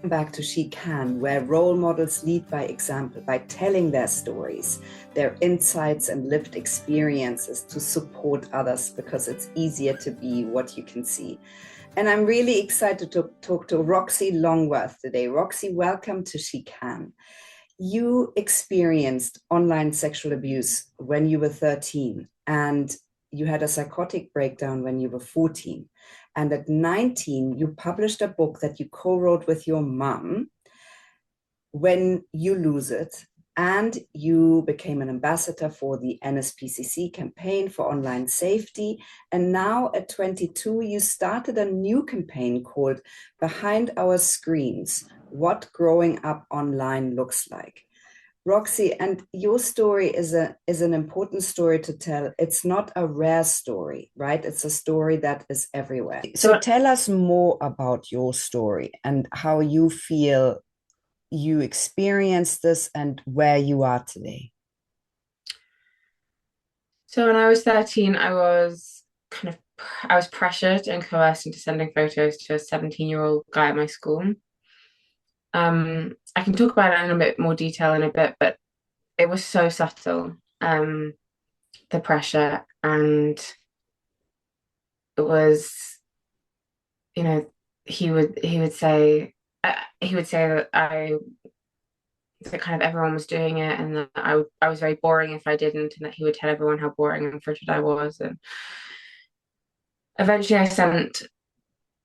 Back to She Can, where role models lead by example, by telling their stories, their insights and lived experiences to support others, because it's easier to be what you can see. And I'm really excited to talk to Roxy Longworth today. Roxy, welcome to She Can. You experienced online sexual abuse when you were 13, and you had a psychotic breakdown when you were 14. And at 19, you published a book that you co-wrote with your mom, When You Lose It, and you became an ambassador for the NSPCC campaign for online safety. And now at 22, you started a new campaign called Behind Our Screens, What Growing Up Online Looks Like. Roxy, and your story is an important story to tell. It's not a rare story, right? It's a story that is everywhere. So tell us more about your story and how you feel you experienced this and where you are today. So when I was 13, I was pressured and coerced into sending photos to a 17-year-old guy at my school. I can talk about it in a bit more detail in a bit, but it was so subtle, the pressure, and it was, you know, he would say that kind of everyone was doing it, and that I was very boring if I didn't, and that he would tell everyone how boring and frigid I was. And eventually, I sent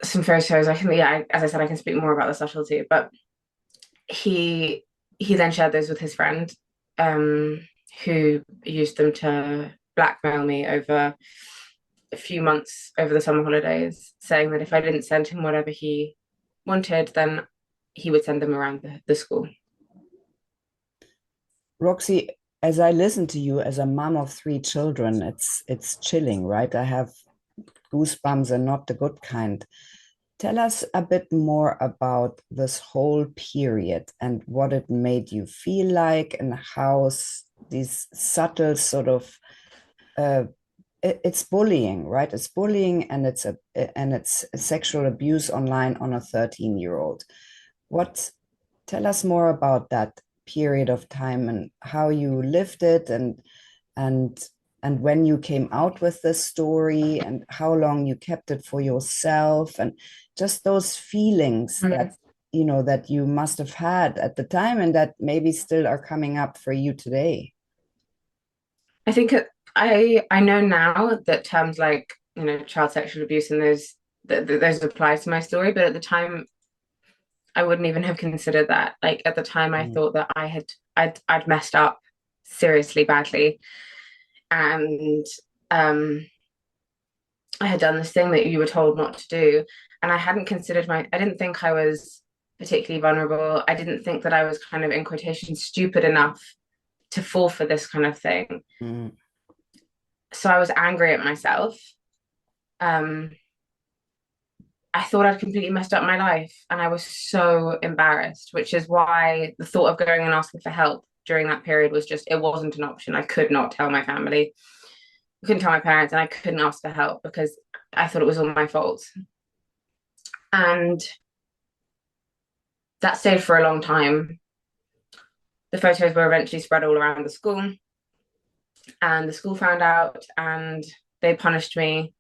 some photos. As I said, I can speak more about the subtlety, but he then shared those with his friend, who used them to blackmail me over a few months over the summer holidays, saying that if I didn't send him whatever he wanted, then he would send them around the school. Roxy, as I listen to you as a mom of three children, it's chilling, right? I have goosebumps, and not the good kind. Tell us a bit more about this whole period and what it made you feel like, and how these subtle sort of it's bullying, right? It's bullying, and it's sexual abuse online on a 13-year-old. What Tell us more about that period of time and how you lived it, and and when you came out with this story, and how long you kept it for yourself, and just those feelings that that you must have had at the time, and that maybe still are coming up for you today. I think I know now that terms like, child sexual abuse and those apply to my story, but at the time I wouldn't even have considered that. Like at the time I thought that I'd messed up seriously badly, and I had done this thing that you were told not to do, and I didn't think I was particularly vulnerable. I didn't think that I was kind of, in quotation, stupid enough to fall for this kind of thing. Mm. So I was angry at myself. Um, I thought I'd completely messed up my life, and I was so embarrassed, which is why the thought of going and asking for help during that period it wasn't an option. I could not tell my family, I couldn't tell my parents, and I couldn't ask for help because I thought it was all my fault. And that stayed for a long time. The photos were eventually spread all around the school, and the school found out, and they punished me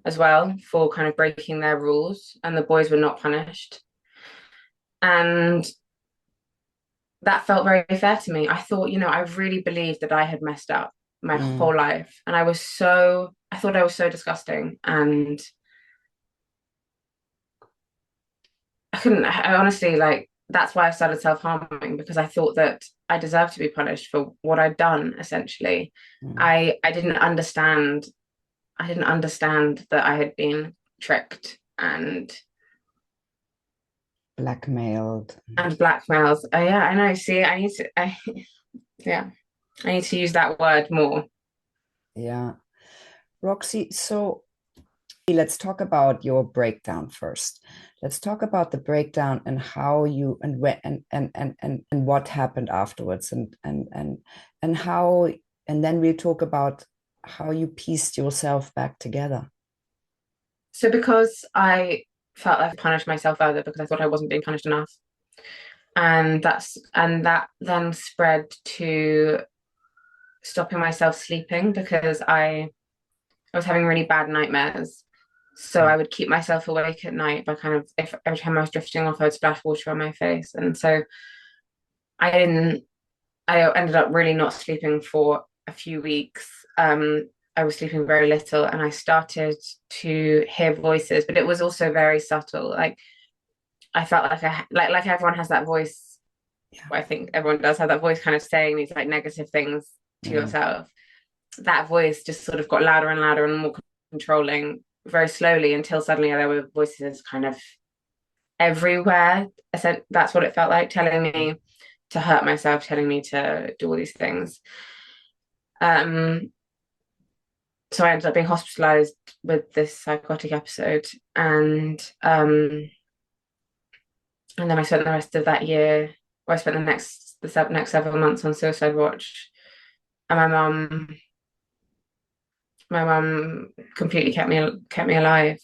as well for kind of breaking their rules, and the boys were not punished. And that felt very fair to me. I thought, I really believed that I had messed up my whole life, and I thought I was so disgusting, and I honestly, like, that's why I started self-harming, because I thought that I deserved to be punished for what I'd done, essentially. I didn't understand that I had been tricked and Blackmailed. blackmailed. Yeah, I know. See, yeah, I need to use that word more. Yeah. Roxy, so let's talk about your breakdown first. Let's talk about the breakdown and how you and when and what happened afterwards, and how, and then we'll talk about how you pieced yourself back together. So because I felt I punished myself further because I thought I wasn't being punished enough, And that then spread to stopping myself sleeping because I was having really bad nightmares. So I would keep myself awake at night by kind of, if every time I was drifting off, I'd splash water on my face. And so I didn't, I ended up really not sleeping for a few weeks. I was sleeping very little, and I started to hear voices, but it was also very subtle. Like I felt like like everyone has that voice. Yeah. I think everyone does have that voice kind of saying these like negative things to yourself. That voice just sort of got louder and louder and more controlling very slowly until suddenly there were voices kind of everywhere. That's what it felt like, telling me to hurt myself, telling me to do all these things. So I ended up being hospitalized with this psychotic episode, and then I spent the rest of that year, or I spent the next several months on suicide watch, and my mum completely kept me alive.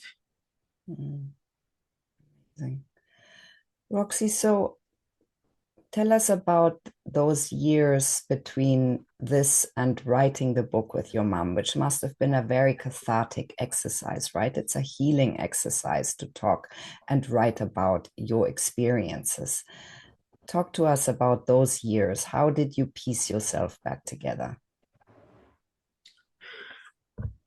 Amazing. Roxy, so tell us about those years between this and writing the book with your mom, which must have been a very cathartic exercise, right? It's a healing exercise to talk and write about your experiences. Talk to us about those years. How did you piece yourself back together?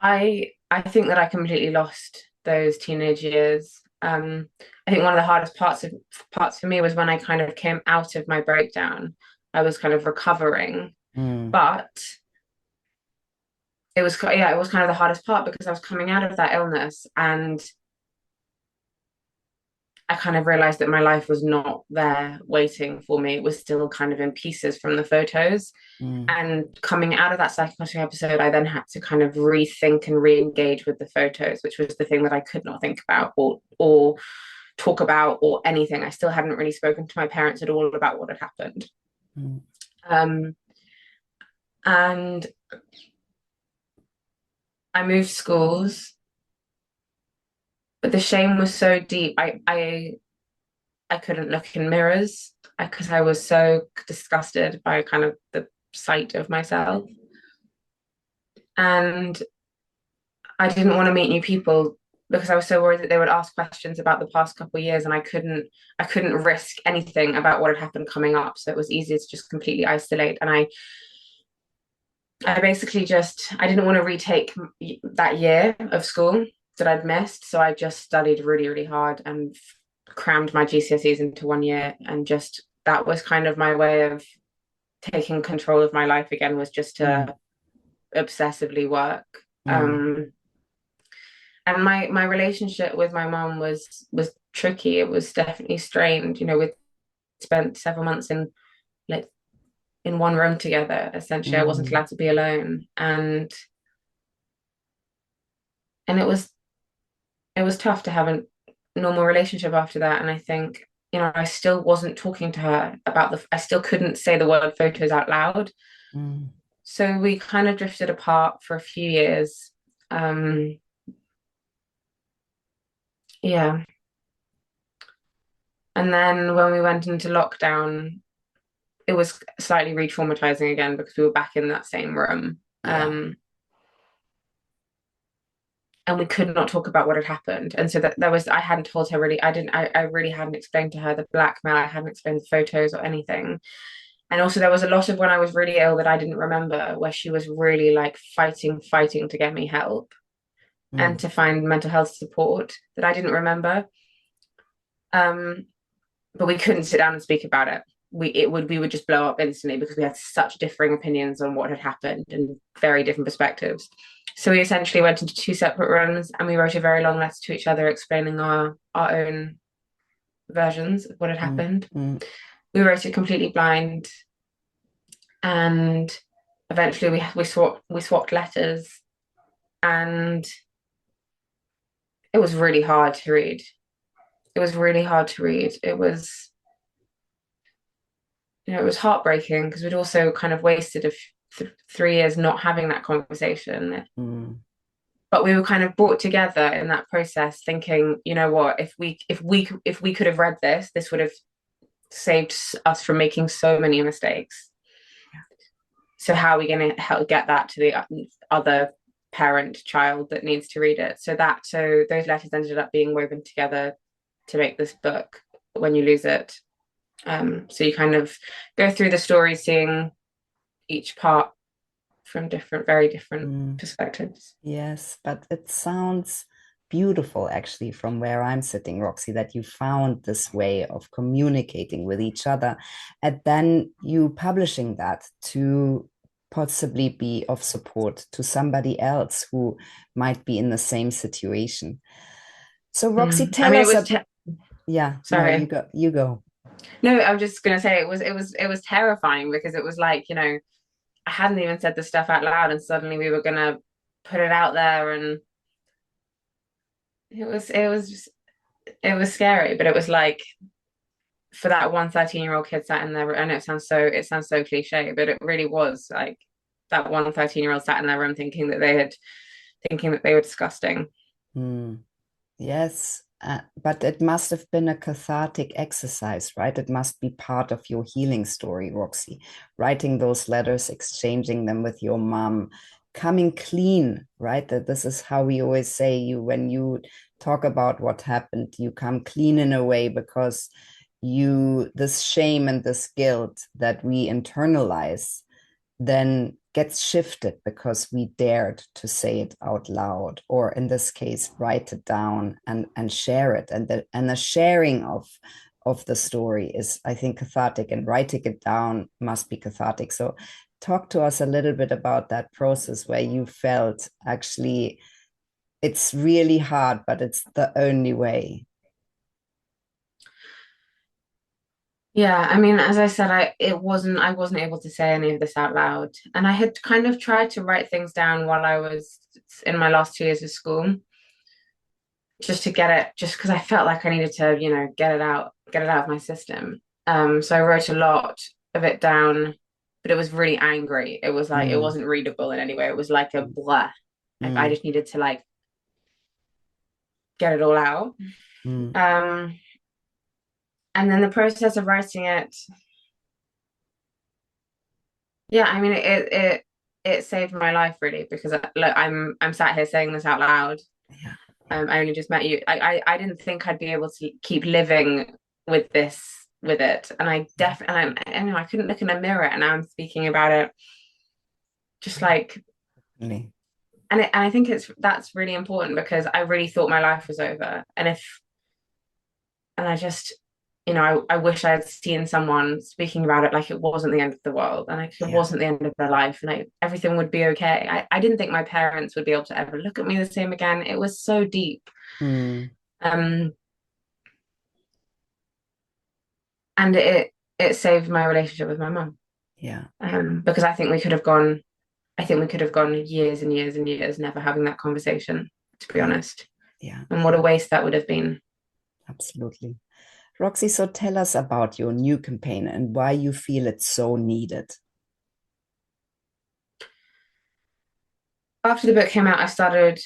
I think that I completely lost those teenage years. I think one of the hardest parts for me was when I kind of came out of my breakdown. I was kind of recovering, but it was it was kind of the hardest part because I was coming out of that illness, and I kind of realized that my life was not there waiting for me. It was still kind of in pieces from the photos. And coming out of that psychotic episode, I then had to kind of rethink and re-engage with the photos, which was the thing that I could not think about or talk about or anything. I still hadn't really spoken to my parents at all about what had happened. And I moved schools, but the shame was so deep. I couldn't look in mirrors because I was so disgusted by kind of the sight of myself. And I didn't want to meet new people because I was so worried that they would ask questions about the past couple of years, and I couldn't risk anything about what had happened coming up. So it was easier to just completely isolate. And I basically I didn't want to retake that year of school that I'd missed. So I just studied really, really hard and crammed my GCSEs into 1 year. And just that was kind of my way of taking control of my life again, was just to obsessively work. And my relationship with my mom was tricky. It was definitely strained. You know, we spent several months in like in one room together. Essentially, I wasn't allowed to be alone, and it was tough to have a normal relationship after that. And I think, you know, I still wasn't talking to her about I still couldn't say the word photos out loud. So we kind of drifted apart for a few years. Yeah. And then when we went into lockdown, it was slightly re-traumatizing again because we were back in that same room. And we could not talk about what had happened. And so that there was, I hadn't told her really, I really hadn't explained to her the blackmail, I hadn't explained the photos or anything. And also there was a lot of when I was really ill that I didn't remember, where she was really like fighting to get me help and to find mental health support that I didn't remember. But we couldn't sit down and speak about it. We would just blow up instantly because we had such differing opinions on what had happened and very different perspectives. So we essentially went into two separate rooms and we wrote a very long letter to each other explaining our own versions of what had happened. We wrote it completely blind, and eventually we swapped letters, and it was really hard to read. It was really hard to read. It was, you know, it was heartbreaking because we'd also kind of wasted 3 years not having that conversation. But we were kind of brought together in that process, thinking, you know what, if we could have read this would have saved us from making so many mistakes. So how are we going to help get that to the other parent child that needs to read it? So those letters ended up being woven together to make this book, When You Lose It. So you kind of go through the story, seeing each part from very different perspectives. Yes, but it sounds beautiful actually from where I'm sitting, Roxy, that you found this way of communicating with each other and then you publishing that to possibly be of support to somebody else who might be in the same situation. So Roxy, I tell mean, it us was yeah, no, sorry. you go. No, I'm just gonna say it was terrifying because it was like, I hadn't even said the stuff out loud and suddenly we were gonna put it out there, and it was scary, but it was like for that one 13-year-old kid sat in there, and it sounds so cliche, but it really was like that one 13-year-old sat in their room thinking that they were disgusting. Mm. Yes, but it must have been a cathartic exercise, right? It must be part of your healing story, Roxy. Writing those letters, exchanging them with your mom, coming clean, right? That this is how we always say you when you talk about what happened, you come clean in a way because this shame and this guilt that we internalize then gets shifted because we dared to say it out loud, or in this case, write it down and share it. And the sharing of the story is, I think, cathartic, and writing it down must be cathartic. So talk to us a little bit about that process where you felt actually it's really hard, but it's the only way. Yeah, I mean, as I said, I wasn't able to say any of this out loud. And I had kind of tried to write things down while I was in my last 2 years of school, just to get it, just because I felt like I needed to, get it out of my system. So I wrote a lot of it down, but it was really angry. It was like it Mm, wasn't readable in any way. It was like a blah. I mm, just needed to like get it all out. mm. Um, and then the process of writing it, yeah, I mean it saved my life really, because look, I'm sat here saying this out loud. Yeah. I only just met you. I didn't think I'd be able to keep living with it, and I definitely, and I couldn't look in a mirror, and now I'm speaking about it, just like, Really. and I think that's really important because I really thought my life was over, and I just, I wish I had seen someone speaking about it like it wasn't the end of the world, and like it Yeah. wasn't the end of their life, and everything would be okay. I didn't think my parents would be able to ever look at me the same again. It was so deep. Mm, Um, and it saved my relationship with my mum. yeah. Because I think we could have gone years and years and years never having that conversation, to be Yeah. honest. Yeah. And what a waste that would have been. Absolutely. Roxy, so tell us about your new campaign and why you feel it's so needed. After the book came out, I started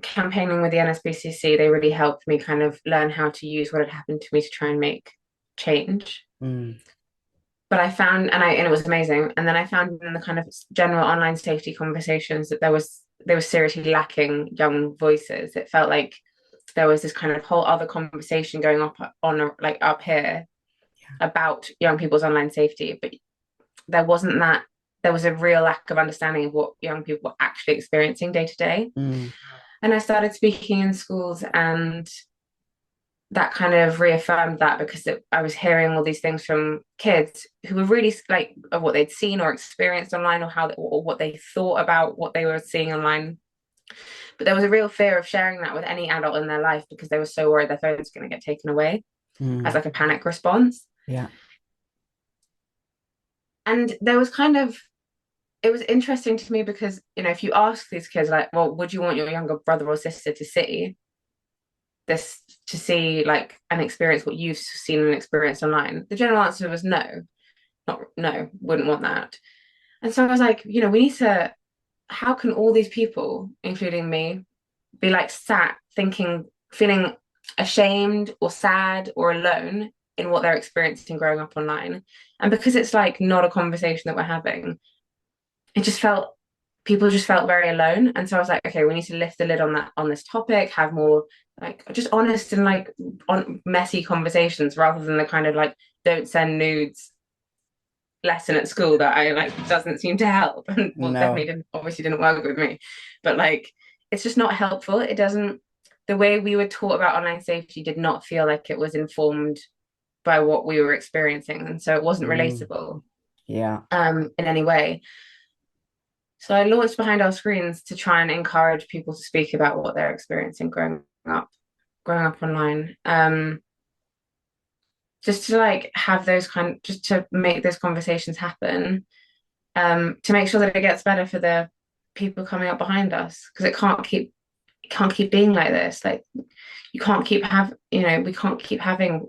campaigning with the NSPCC. They really helped me kind of learn how to use what had happened to me to try and make change. Mm, But I found, and it was amazing. And then I found in the kind of general online safety conversations that they were seriously lacking young voices. It felt like there was this kind of whole other conversation going like up here yeah. about young people's online safety, but there wasn't that. There was a real lack of understanding of what young people were actually experiencing day to day. Mm, And I started speaking in schools, and that kind of reaffirmed that, because I was hearing all these things from kids who were really like of what they'd seen or experienced online, or or what they thought about what they were seeing online. But there was a real fear of sharing that with any adult in their life because they were so worried their phone's going to get taken away as mm, like a panic response. yeah. And there was kind of, it was interesting to me because, if you ask these kids, like, well, would you want your younger brother or sister to see like and experience what you've seen and experienced online? The general answer was no, not no, wouldn't want that. And so I was like, we need to, how can all these people, including me, be like sat thinking, feeling ashamed or sad or alone in what they're experiencing growing up online. And because it's like not a conversation that we're having, it just felt people just felt very alone. And so I was like, okay, we need to lift the lid on that, on this topic, have more like just honest and like on messy conversations, rather than the kind of like don't send nudes lesson at school that I like doesn't seem to help, and well, definitely No. didn't, obviously didn't work with me. But like it's just not helpful. It doesn't, the way we were taught about online safety did not feel like it was informed by what we were experiencing, and so it wasn't Mm. relatable Yeah. in any way. So I launched Behind Our Screens to try and encourage people to speak about what they're experiencing growing up online. Just to like have those kind, just to make those conversations happen, to make sure that it gets better for the people coming up behind us, because it can't keep being like this. Like you can't keep have you know we can't keep having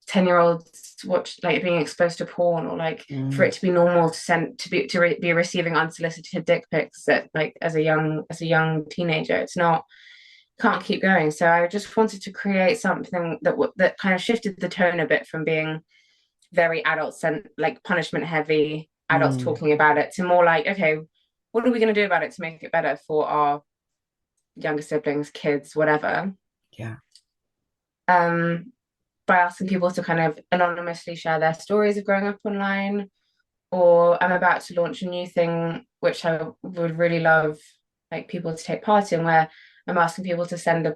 10-year-olds watch like being exposed to porn, or like for Mm. it to be normal to send be receiving unsolicited dick pics at like as a young teenager. It's not, can't keep going. So I just wanted to create something that kind of shifted the tone a bit from being very like punishment heavy adults Mm. talking about it, to more like, okay, what are we going to do about it to make it better for our younger siblings, kids, whatever. Yeah. um by asking people to kind of anonymously share their stories of growing up online. Or I'm about to launch a new thing which I would really love like people to take part in, where I'm asking people to send a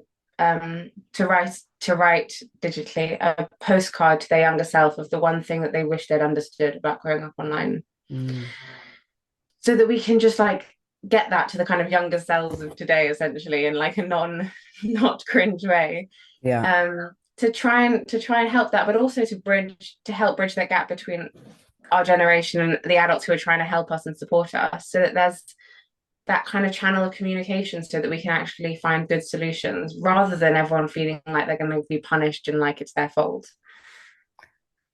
to write digitally a postcard to their younger self of the one thing that they wish they'd understood about growing up online, Mm. so that we can just like get that to the kind of younger selves of today, essentially, in like a not cringe way, Yeah. to try and help that, but also to help bridge that gap between our generation and the adults who are trying to help us and support us, so that there's that kind of channel of communication, so that we can actually find good solutions, rather than everyone feeling like they're going to be punished and like it's their fault.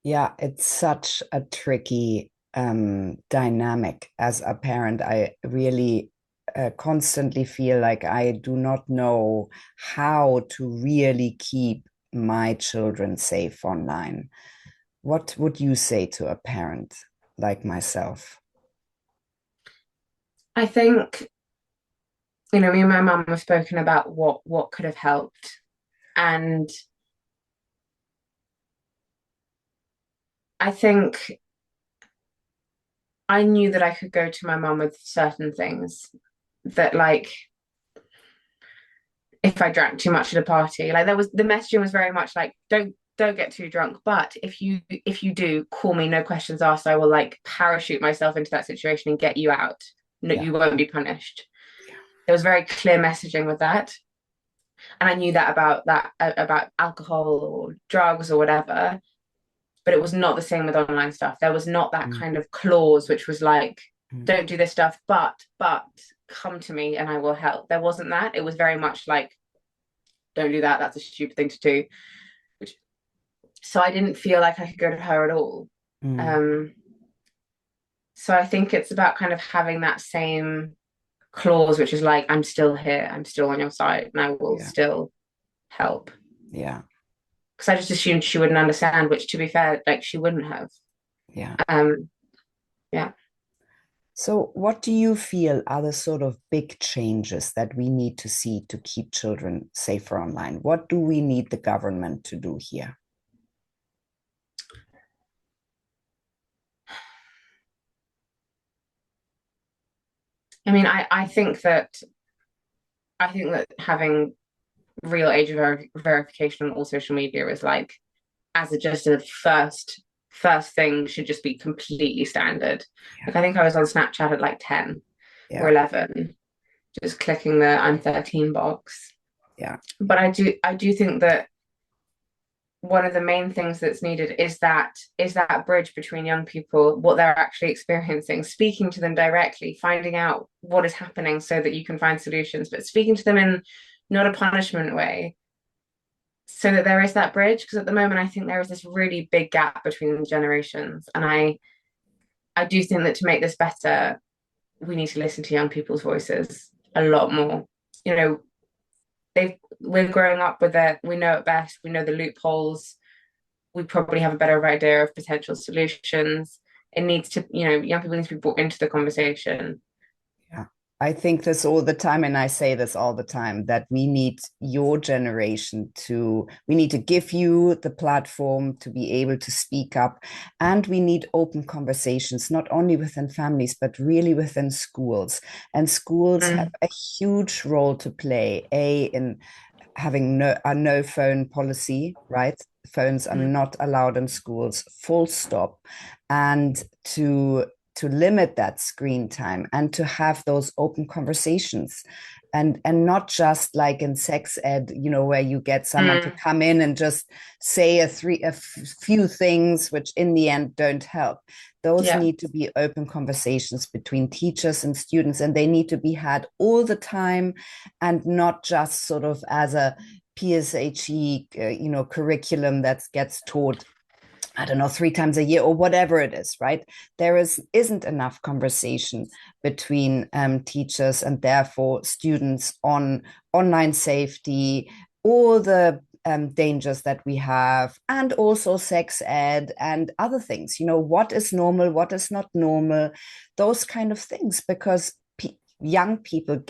Yeah, it's such a tricky dynamic as a parent. I really constantly feel like I do not know how to really keep my children safe online. What would you say to a parent like myself? I think, you know, me and my mum have spoken about what could have helped, and I think I knew that I could go to my mum with certain things, that like if I drank too much at a party, like there was, the messaging was very much like don't get too drunk, but if you do, call me, no questions asked. I will like parachute myself into that situation and get you out. No, Yeah. you won't be punished. Yeah. There was very clear messaging with that, and I knew that about alcohol or drugs or whatever. But it was not the same with online stuff. There was not that Mm. kind of clause which was like, Mm. don't do this stuff, but come to me and I will help. There wasn't that. It was very much like, don't do that. That's a stupid thing to do. Which, so I didn't feel like I could go to her at all. Mm. Um, so I think it's about kind of having that same clause, which is like, I'm still here, I'm still on your side, and I will Yeah. still help. Yeah. Because I just assumed she wouldn't understand, which to be fair, like she wouldn't have. Yeah. Um, yeah. So, what do you feel are the sort of big changes that we need to see to keep children safer online? What do we need the government to do here? I mean, I think that having real age verification on all social media is like, as a just a first thing, should just be completely standard. Yeah. Like I think I was on Snapchat at like 10 or Yeah. 11, just clicking the I'm 13 box. Yeah. But I do think that one of the main things that's needed is that bridge between young people, what they're actually experiencing, speaking to them directly, finding out what is happening so that you can find solutions, but speaking to them in not a punishment way, so that there is that bridge. Because at the moment I think there is this really big gap between the generations, and I do think that to make this better, we need to listen to young people's voices a lot more. You know, we're growing up with it, we know it best, we know the loopholes, we probably have a better idea of potential solutions. It needs to, young people need to be brought into the conversation. Yeah. I think this all the time, and I say this all the time, that we need your generation we need to give you the platform to be able to speak up. And we need open conversations, not only within families, but really within schools. And schools have a huge role to play, in having a no phone policy, right? Phones are not allowed in schools, full stop. And to limit that screen time and to have those open conversations, and not just like in sex ed, where you get someone to come in and just say a few things which in the end don't help. Those need to be open conversations between teachers and students, and they need to be had all the time, and not just sort of as a PSHE curriculum that gets taught, I don't know, 3 times a year or whatever it is, right? There isn't enough conversation between teachers and therefore students on online safety, all the dangers that we have, and also sex ed and other things. What is normal, what is not normal, those kind of things, because young people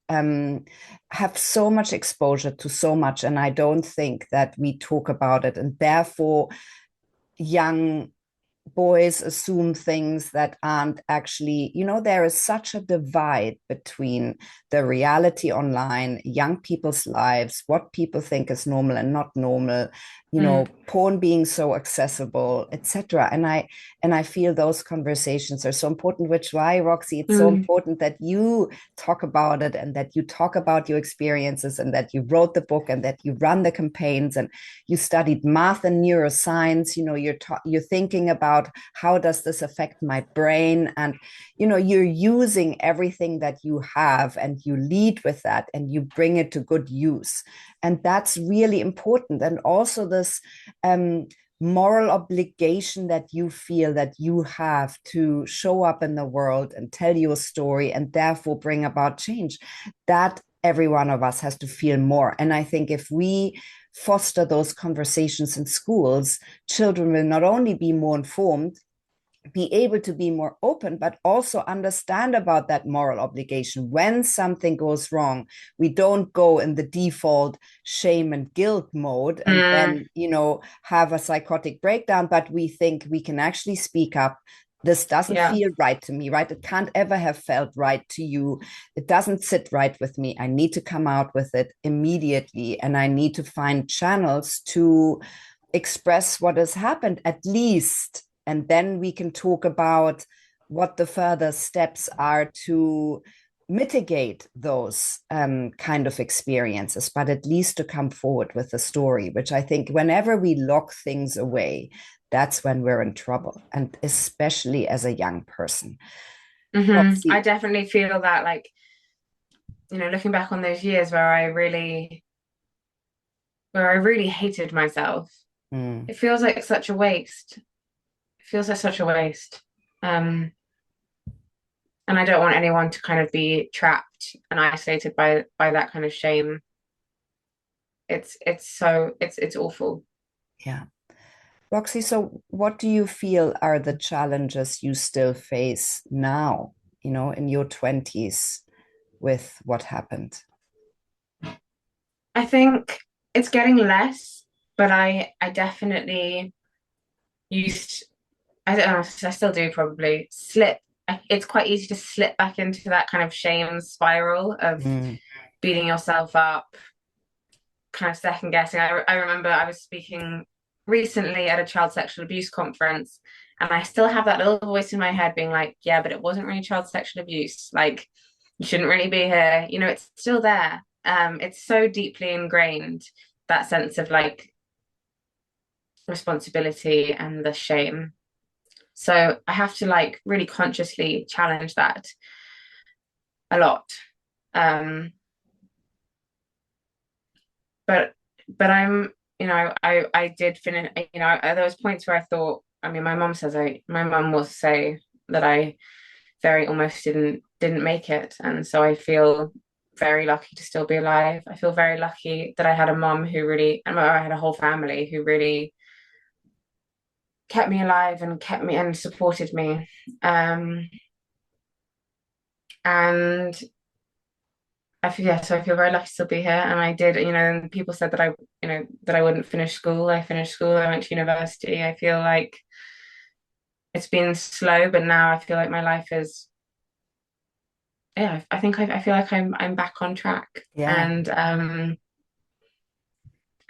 have so much exposure to so much, and I don't think that we talk about it, and therefore young boys assume things that aren't actually, there is such a divide between the reality online, young people's lives, what people think is normal and not normal, porn being so accessible, etc. And I feel those conversations are so important, which why, Roxy, it's so important that you talk about it, and that you talk about your experiences, and that you wrote the book, and that you run the campaigns, and you studied math and neuroscience. You're thinking about how does this affect my brain, and you're using everything that you have, and you lead with that, and you bring it to good use. And that's really important. And also this moral obligation that you feel that you have to show up in the world and tell your story, and therefore bring about change, that every one of us has to feel more. And I think if we foster those conversations in schools, children will not only be more informed, be able to be more open, but also understand about that moral obligation. When something goes wrong, we don't go in the default shame and guilt mode, and then, have a psychotic breakdown, but we think we can actually speak up. This doesn't feel right to me, right? It can't ever have felt right to you. It doesn't sit right with me. I need to come out with it immediately, and I need to find channels to express what has happened, at least. And then we can talk about what the further steps are to mitigate those kind of experiences, but at least to come forward with a story, which I think whenever we lock things away, that's when we're in trouble, and especially as a young person. I definitely feel that, like, looking back on those years where I really hated myself, it feels like such a waste. Feels like such a waste. And I don't want anyone to kind of be trapped and isolated by that kind of shame. It's awful. Yeah. Roxy, so what do you feel are the challenges you still face now, in your 20s with what happened? I think it's getting less, but I definitely used, I don't know, I still do probably slip. It's quite easy to slip back into that kind of shame spiral of beating yourself up, kind of second guessing. I remember I was speaking recently at a child sexual abuse conference, and I still have that little voice in my head being like, yeah, but it wasn't really child sexual abuse. Like, you shouldn't really be here. It's still there. It's so deeply ingrained, that sense of like responsibility and the shame. So I have to like really consciously challenge that a lot. But I'm, I did finish, at those points where I thought, I mean, my mum will say that I very almost didn't make it. And so I feel very lucky to still be alive. I feel very lucky that I had a mum who really, and I had a whole family who really kept me alive and kept me and supported me. And so I feel very lucky to still be here. And I did, and people said that that I wouldn't finish school. I finished school, I went to university. I feel like it's been slow, but now I feel like my life is, yeah, I feel like I'm back on track. Yeah.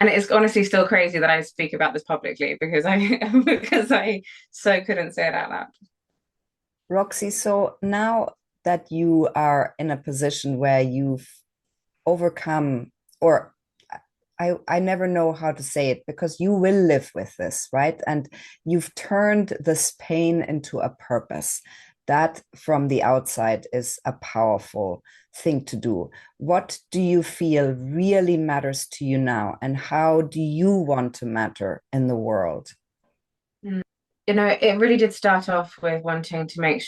And it is honestly still crazy that I speak about this publicly because I because I so couldn't say it out loud. Roxy, so now that you are in a position where you've overcome, or I never know how to say it, because you will live with this, right? And you've turned this pain into a purpose. That from the outside is a powerful thing to do. What do you feel really matters to you now? And how do you want to matter in the world? It really did start off with wanting to make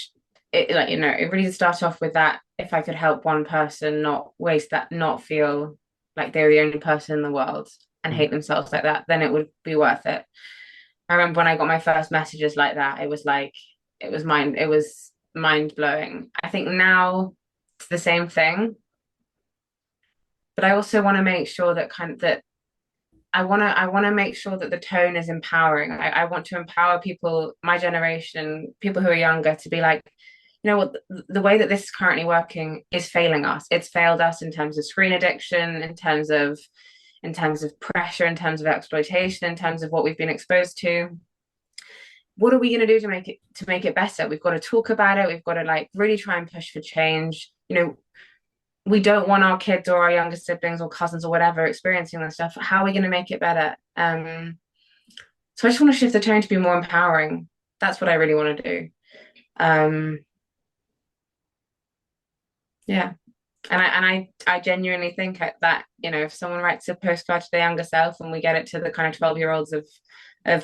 it like, it really did start off with that. If I could help one person not waste that, not feel like they're the only person in the world and hate themselves like that, then it would be worth it. I remember when I got my first messages like that, it was mind blowing. I think now it's the same thing, but I also want to make sure that I want to make sure that the tone is empowering. I want to empower people, my generation, people who are younger, to be like, you know what, the way that this is currently working is failing us. It's failed us in terms of screen addiction, in terms of pressure, in terms of exploitation, in terms of what we've been exposed to. What are we going to do to make it better? We've got to talk about it. We've got to like really try and push for change. We don't want our kids or our younger siblings or cousins or whatever experiencing this stuff. How are we going to make it better? So I just want to shift the tone to be more empowering. That's what I really want to do. Yeah. And I genuinely think that, if someone writes a postcard to their younger self and we get it to the kind of 12-year-olds of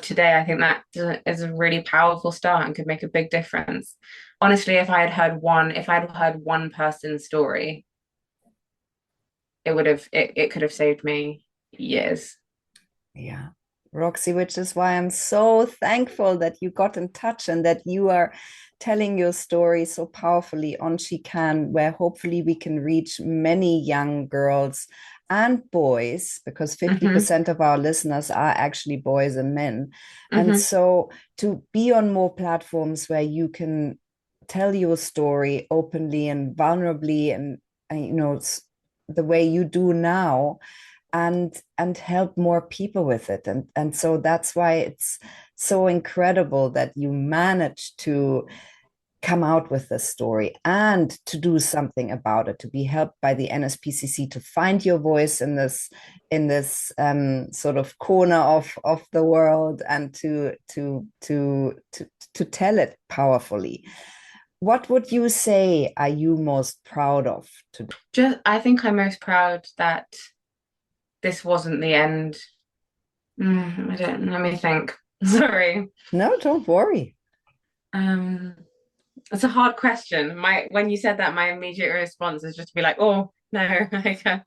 today, I think that is a really powerful start and could make a big difference. Honestly, if I had heard one person's story, it could have saved me years. Yeah. Roxy, which is why I'm so thankful that you got in touch and that you are telling your story so powerfully on She Can, where hopefully we can reach many young girls and boys, because 50% of our listeners are actually boys and men. And so to be on more platforms where you can tell your story openly and vulnerably and the way you do now, and help more people with it, and so that's why it's so incredible that you managed to come out with this story and to do something about it, to be helped by the NSPCC to find your voice in this sort of corner of the world, and to tell it powerfully. What would you say are you most proud of today? I think I'm most proud that this wasn't the end. Let me think. Sorry. No, don't worry. It's a hard question. When you said that, my immediate response is just to be like, oh no, I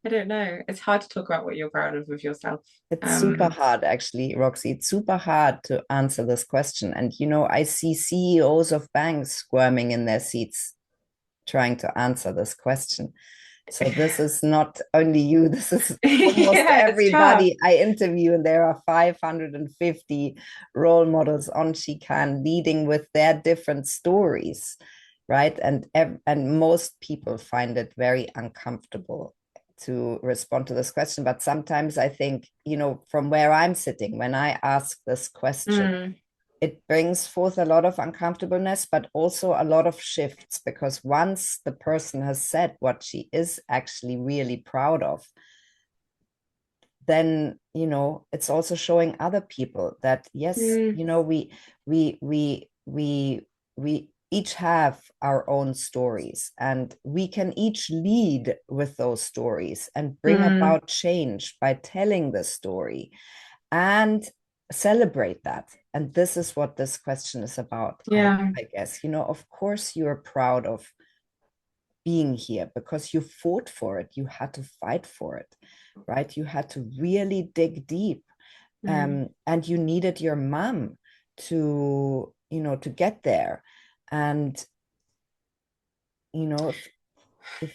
don't know. It's hard to talk about what you're proud of yourself. It's super hard, actually, Roxy. It's super hard to answer this question. And, I see CEOs of banks squirming in their seats trying to answer this question. So this is not only you, this is almost everybody I interview, and there are 550 role models on She Can leading with their different stories, right? And most people find it very uncomfortable to respond to this question. But sometimes I think, from where I'm sitting, when I ask this question, it brings forth a lot of uncomfortableness, but also a lot of shifts, because once the person has said what she is actually really proud of, then it's also showing other people that yes, we each have our own stories, and we can each lead with those stories and bring about change by telling the story and celebrate that. And this is what this question is about. I guess, of course you're proud of being here because you fought for it. You had to fight for it, right? You had to really dig deep. And you needed your mom to, to get there. And,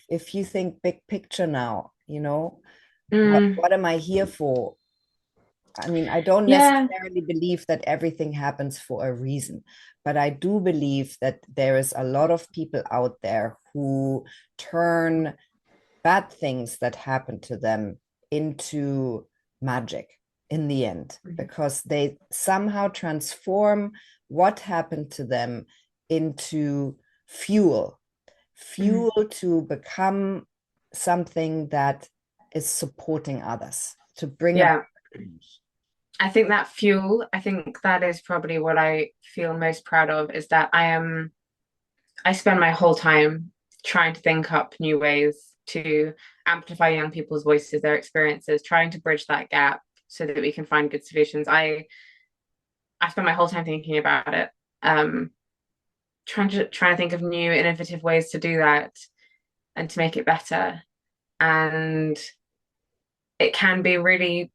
if you think big picture now, Mm. what am I here for? I mean, I don't Yeah. necessarily believe that everything happens for a reason, but I do believe that there is a lot of people out there who turn bad things that happen to them into magic in the end, because they somehow transform what happened to them into fuel, to become something that is supporting others, to bring about Yeah. change. I think I think that is probably what I feel most proud of, is that I spend my whole time trying to think up new ways to amplify young people's voices, their experiences, trying to bridge that gap so that we can find good solutions. I spend my whole time thinking about it, um, trying to think of new innovative ways to do that and to make it better. And it can be really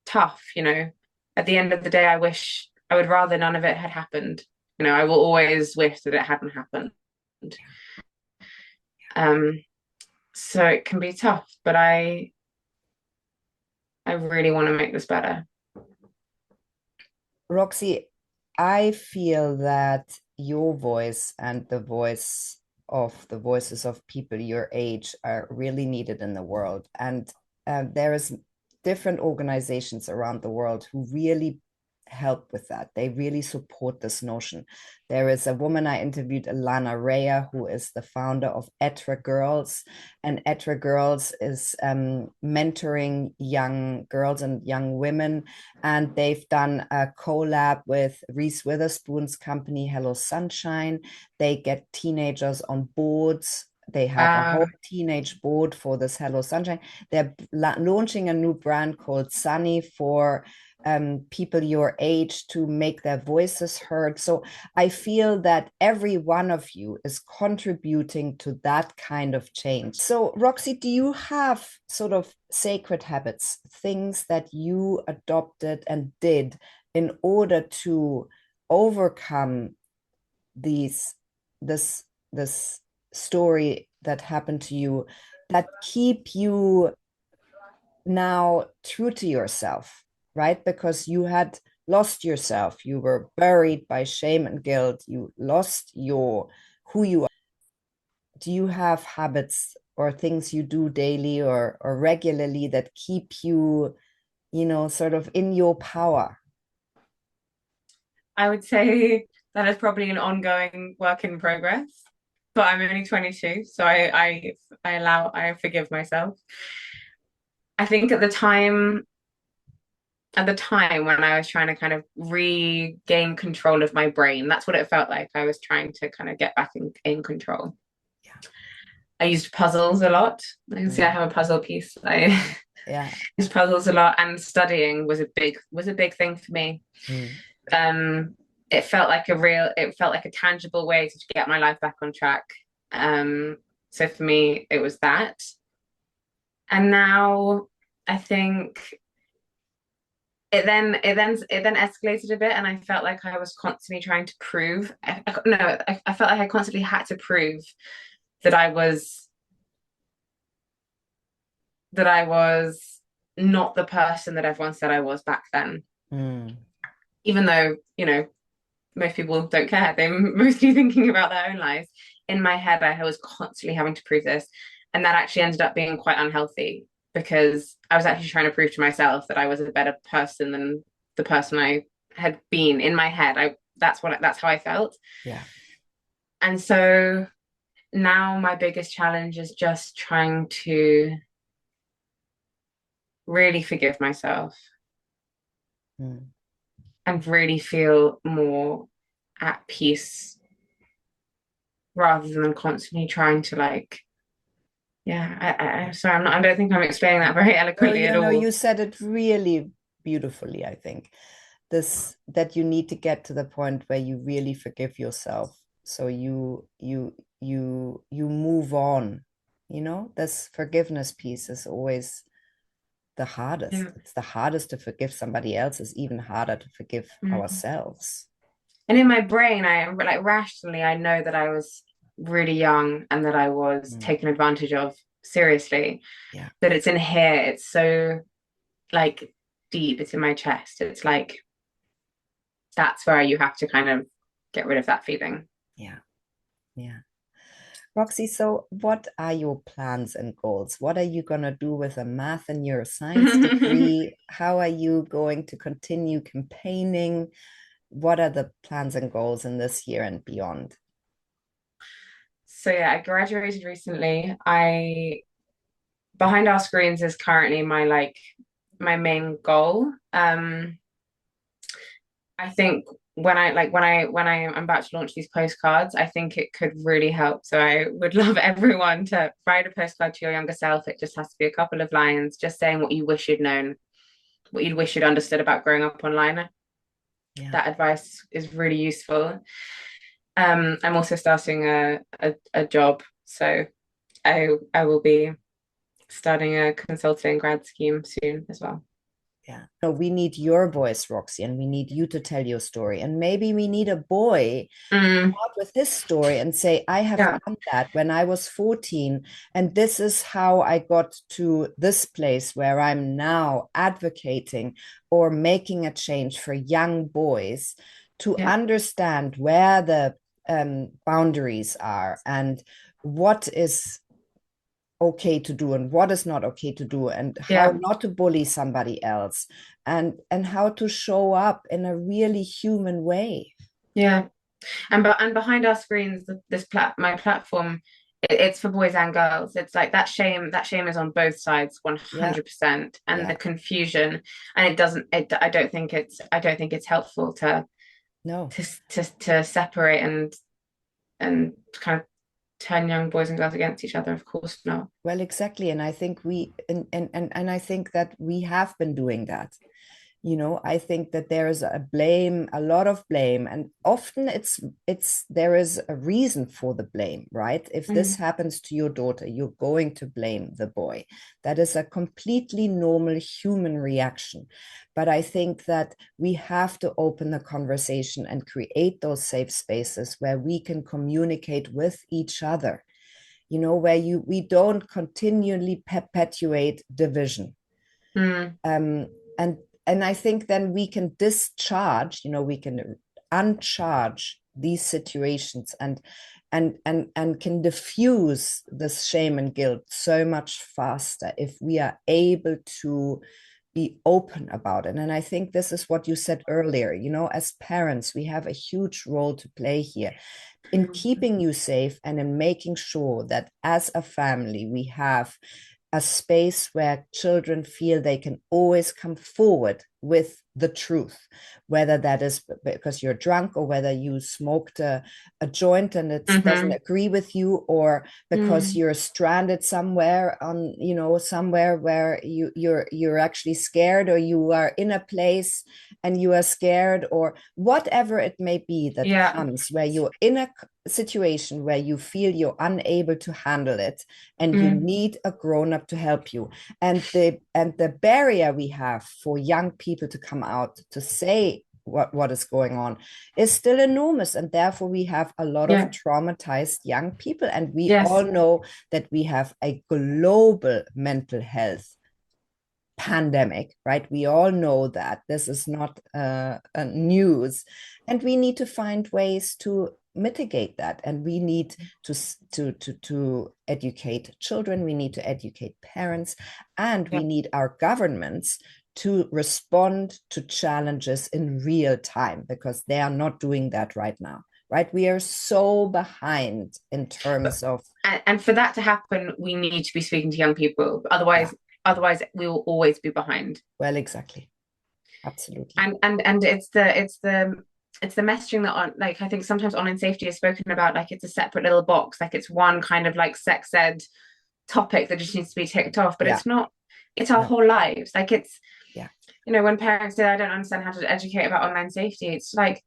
tough, At the end of the day, I would rather none of it had happened. I will always wish that it hadn't happened. Um, so it can be tough, but I really want to make this better. Roxy, I feel that your voice and the voices of people your age are really needed in the world. And there is different organizations around the world who really help with that. They really support this notion. There is a woman I interviewed, Alana Rea, who is the founder of ETRA Girls, and ETRA Girls is mentoring young girls and young women, and they've done a collab with Reese Witherspoon's company Hello Sunshine. They get teenagers on boards. They have a whole teenage board for this Hello Sunshine. They're launching a new brand called Sunny for people your age to make their voices heard. So I feel that every one of you is contributing to that kind of change. So Roxy, do you have sort of sacred habits, things that you adopted and did in order to overcome this story that happened to you, that keep you now true to yourself, right? Because you had lost yourself, you were buried by shame and guilt, you lost who you are. Do you have habits or things you do daily or regularly that keep you, sort of in your power? I would say that is probably an ongoing work in progress, but I'm only 22, so I forgive myself. I think at the time when I was trying to kind of regain control of my brain, that's what it felt like. I was trying to kind of get back in control. Yeah. I used puzzles a lot. You can see I have a puzzle piece. I Yeah. used puzzles a lot, and studying was a big thing for me. Um, it felt like a tangible way to get my life back on track. So for me, it was that. And now I think it then escalated a bit, and I felt like I was constantly trying to prove. I felt like I constantly had to prove that that I was not the person that everyone said I was back then. Even though, most people don't care. They're mostly thinking about their own lives. In my head, I was constantly having to prove this. And that actually ended up being quite unhealthy, because I was actually trying to prove to myself that I was a better person than the person I had been in my head. That's how I felt. Yeah. And so now my biggest challenge is just trying to really forgive myself and really feel more at peace, rather than constantly trying to sorry, I don't think I'm explaining that very eloquently at No, all. you said it really beautifully, I think. That you need to get to the point where you really forgive yourself. So you move on. This forgiveness piece is always the hardest. Yeah. It's the hardest to forgive somebody else. It's even harder to forgive Mm. ourselves. And in my brain, I like rationally, I know that I was really young and that I was Mm. taken advantage of seriously. Yeah. But it's in here. It's so like deep. It's in my chest. It's like that's where you have to kind of get rid of that feeling. Yeah. Yeah. Roxy, so what are your plans and goals? What are you going to do with a math and neuroscience degree? How are you going to continue campaigning? What are the plans and goals in this year and beyond? So yeah, I graduated recently. I behind our screens is currently my main goal. I think when I am about to launch these postcards, I think it could really help. So I would love everyone to write a postcard to your younger self. It just has to be a couple of lines, just saying what you wish you'd known, what you wish you'd understood about growing up online. Yeah. That advice is really useful. I'm also starting a job, so I will be starting a consulting grad scheme soon as well. Yeah. No, we need your voice, Roxy, and we need you to tell your story. And maybe we need a boy Mm, out with his story and say, I have yeah, done that when I was 14, and this is how I got to this place where I'm now advocating or making a change for young boys to yeah, understand where the boundaries are and what is okay to do and what is not okay to do and how yeah, not to bully somebody else and how to show up in a really human way. yeah. And behind our screens, my platform, it's for boys and girls. It's like that shame is on both sides, Yeah, 100%. And yeah, the confusion, and I don't think it's helpful no. to separate and kind of turn young boys and girls against each other. Of course not. Well, exactly. And I think and I think that we have been doing that. I think that there is a lot of blame, and often it's there is a reason for the blame, right? If this Mm, happens to your daughter, you're going to blame the boy. That is a completely normal human reaction. But I think that we have to open the conversation and create those safe spaces where we can communicate with each other, where we don't continually perpetuate division. mm, um, and and I think then we can discharge, we can uncharge these situations and can diffuse this shame and guilt so much faster if we are able to be open about it. And I think this is what you said earlier, as parents we have a huge role to play here in mm. keeping you safe and in making sure that as a family we have a space where children feel they can always come forward with the truth, whether that is because you're drunk or whether you smoked a joint and it doesn't Mhm. agree with you, or because Mm. you're stranded somewhere on, somewhere where you're actually scared, or you are in a place and you are scared, or whatever it may be that Yeah. comes where you're in a situation where you feel you're unable to handle it and you Mm. need a grown up to help you. And the barrier we have for young people to come out to say what is going on is still enormous, and therefore we have a lot of Yeah. traumatized young people, and we all Yes. know that we have a global mental health pandemic, right? We all know that this is not news, and we need to find ways to mitigate that. And we need to educate children. We need to educate parents, and Yeah. we need our governments to respond to challenges in real time, because they are not doing that right now. Right? We are so behind in But terms of, and for that to happen, we need to be speaking to young people. yeah, Otherwise we will always be behind. well, exactly. Absolutely. And it's the messaging that on like I think sometimes online safety is spoken about like it's a separate little box, like it's one kind of like sex ed topic that just needs to be ticked off, but Yeah. it's not. It's our No. whole lives. Like it's Yeah. when parents say I don't understand how to educate about online safety, it's like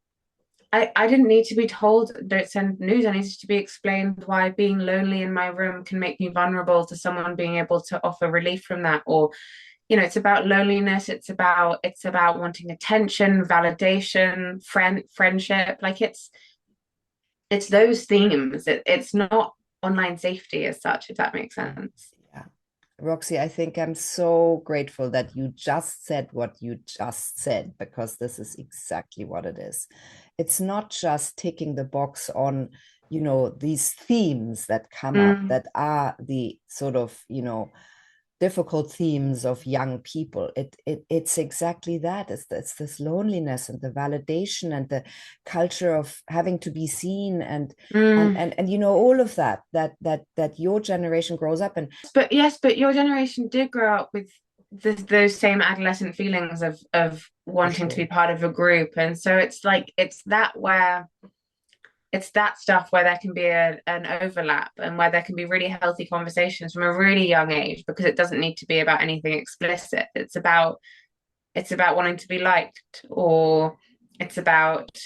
I didn't need to be told don't send news. I needed to be explained why being lonely in my room can make me vulnerable to someone being able to offer relief from that, or it's about loneliness, it's about wanting attention, validation, friendship. Like it's those themes. It's not online safety as such, if that makes sense. Yeah. Roxy, I think I'm so grateful that you just said what you just said, because this is exactly what it is. It's not just ticking the box on, these themes that come up Mm, that are the sort of, difficult themes of young people. It's exactly that. It's this loneliness and the validation and the culture of having to be seen, mm. and all of that your generation grows up in. But yes, but your generation did grow up with those same adolescent feelings of For wanting to be sure. part of a group, and so it's that stuff where there can be an overlap, and where there can be really healthy conversations from a really young age, because it doesn't need to be about anything explicit. It's about wanting to be liked, or it's about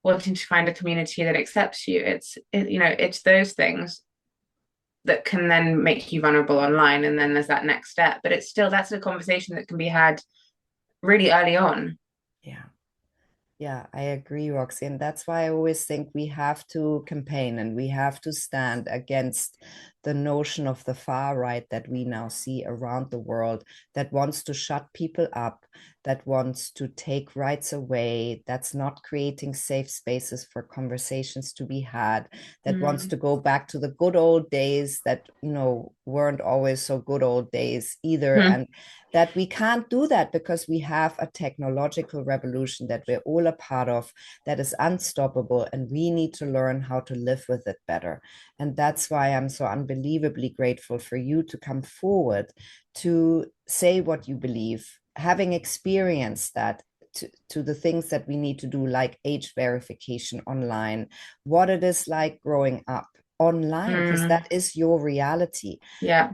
wanting to find a community that accepts you. It's those things that can then make you vulnerable online, and then there's that next step, but that's a conversation that can be had really early on. Yeah. Yeah, I agree, Roxy. And that's why I always think we have to campaign and we have to stand against the notion of the far right that we now see around the world, that wants to shut people up, that wants to take rights away, that's not creating safe spaces for conversations to be had, that wants Mm. to go back to the good old days that, weren't always so good old days either. Hmm. And that we can't do that because we have a technological revolution that we're all a part of, that is unstoppable, and we need to learn how to live with it better. And that's why I'm so unbelievably grateful for you to come forward to say what you believe, having experienced that, to the things that we need to do, like age verification online, what it is like growing up online, because Mm. that is your reality. Yeah.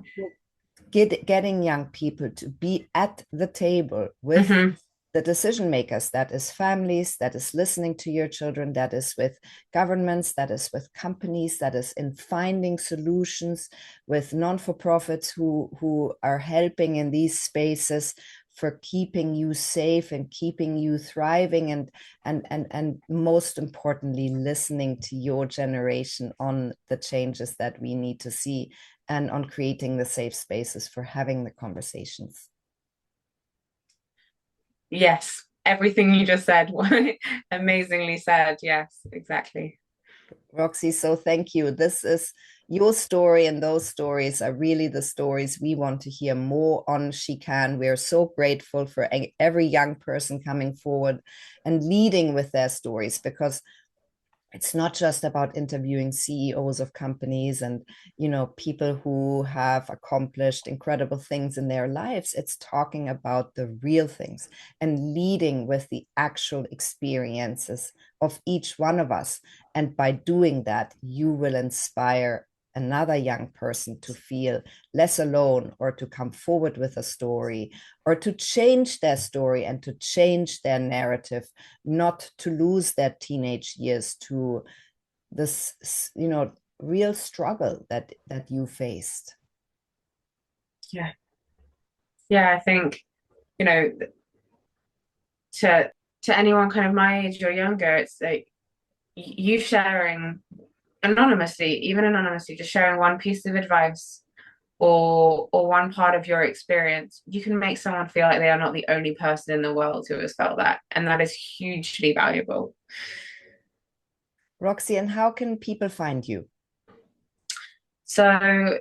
Getting young people to be at the table with Hmm. the decision makers, that is families, that is listening to your children, that is with governments, that is with companies, that is in finding solutions with non-for-profits who are helping in these spaces for keeping you safe and keeping you thriving, and most importantly, listening to your generation on the changes that we need to see, and on creating the safe spaces for having the conversations. Yes, everything you just said, amazingly said. Yes, exactly. Roxy, so thank you. This is your story, and those stories are really the stories we want to hear more on She Can. We're so grateful for every young person coming forward and leading with their stories, because it's not just about interviewing CEOs of companies and people who have accomplished incredible things in their lives. It's talking about the real things and leading with the actual experiences of each one of us. And by doing that, you will inspire another young person to feel less alone, or to come forward with a story, or to change their story and to change their narrative, not to lose their teenage years to this, real struggle that you faced. Yeah. Yeah, I think, you know, to to anyone kind of my age or younger, it's like you sharing anonymously, even anonymously, just sharing one piece of advice or one part of your experience, you can make someone feel like they are not the only person in the world who has felt that. And that is hugely valuable. Roxy, and how can people find you? So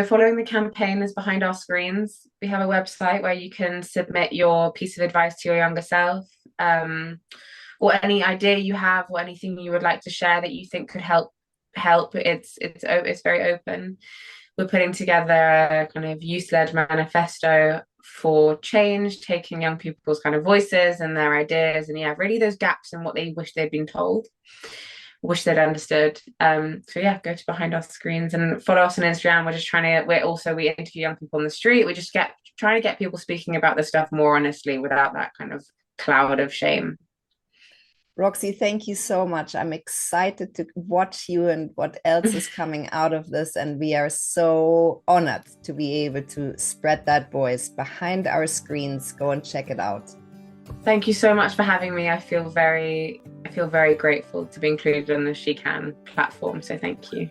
following the campaign is behind our screens. We have a website where you can submit your piece of advice to your younger self, or any idea you have, or anything you would like to share that you think could help. It's very open. We're putting together a kind of youth-led manifesto for change, taking young people's kind of voices and their ideas, and yeah, really those gaps in what they wish they'd been told, wish they'd understood. So yeah, go to behind our screens and follow us on Instagram. We interview young people on the street. We just trying to get people speaking about this stuff more honestly, without that kind of cloud of shame. Roxy, thank you so much. I'm excited to watch you and what else is coming out of this. And we are so honored to be able to spread that voice behind our screens. Go and check it out. Thank you so much for having me. I feel very grateful to be included on the She Can platform. So thank you.